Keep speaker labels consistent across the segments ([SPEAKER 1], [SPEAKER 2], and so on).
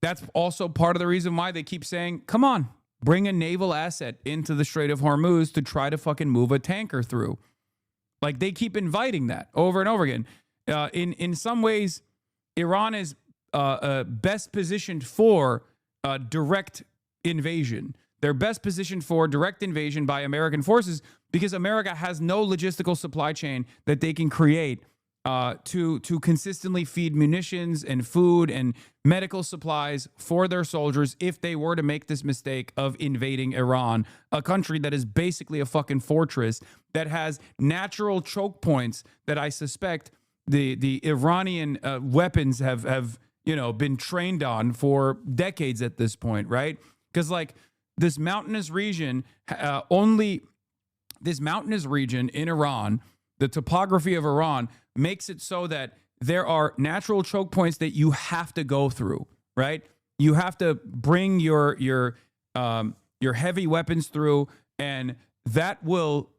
[SPEAKER 1] That's also part of the reason why they keep saying, come on, bring a naval asset into the Strait of Hormuz to try to fucking move a tanker through. Like, they keep inviting that over and over again. In some ways, Iran is best positioned for direct invasion. They're best positioned for direct invasion by American forces because America has no logistical supply chain that they can create to consistently feed munitions and food and medical supplies for their soldiers if they were to make this mistake of invading Iran, a country that is basically a fucking fortress that has natural choke points that I suspect the Iranian weapons have been trained on for decades at this point, right? Because like this mountainous region in Iran, the topography of Iran makes it so that there are natural choke points that you have to go through, right? You have to bring your heavy weapons through, and that will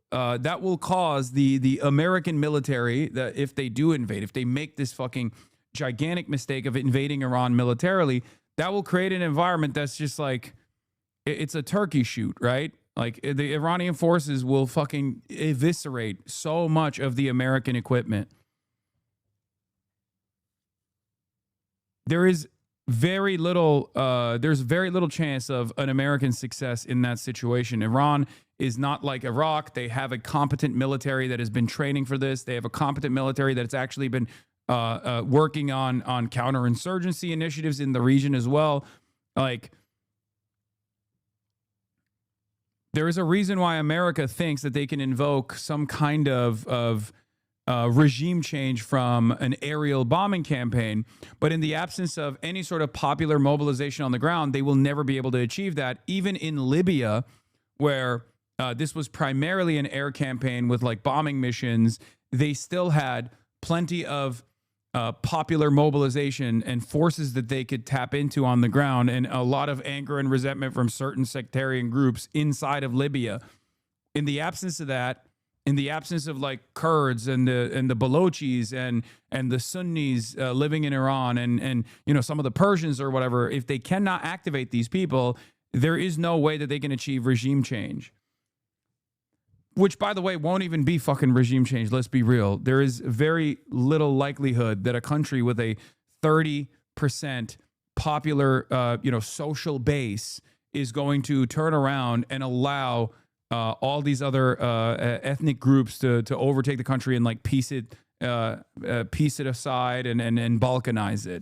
[SPEAKER 1] cause the American military, that if they do invade, if they make this fucking gigantic mistake of invading Iran militarily, that will create an environment that's just like, it's a turkey shoot, right? Like the Iranian forces will fucking eviscerate so much of the American equipment. There's very little chance of an American success in that situation. Iran is not like Iraq. They have a competent military that has been training for this. They have a competent military that's actually been working on counterinsurgency initiatives in the region as well. Like, there is a reason why America thinks that they can invoke some kind of regime change from an aerial bombing campaign. But in the absence of any sort of popular mobilization on the ground, they will never be able to achieve that. Even in Libya, where this was primarily an air campaign with like bombing missions, they still had plenty of popular mobilization and forces that they could tap into on the ground, and a lot of anger and resentment from certain sectarian groups inside of Libya. In the absence of that, in the absence of like Kurds and the Balochis and the Sunnis living in Iran and some of the Persians or whatever, if they cannot activate these people, there is no way that they can achieve regime change. Which, by the way, won't even be fucking regime change. Let's be real. There is very little likelihood that a country with a 30% popular, social base is going to turn around and allow all these other ethnic groups to overtake the country and like piece it aside and balkanize it.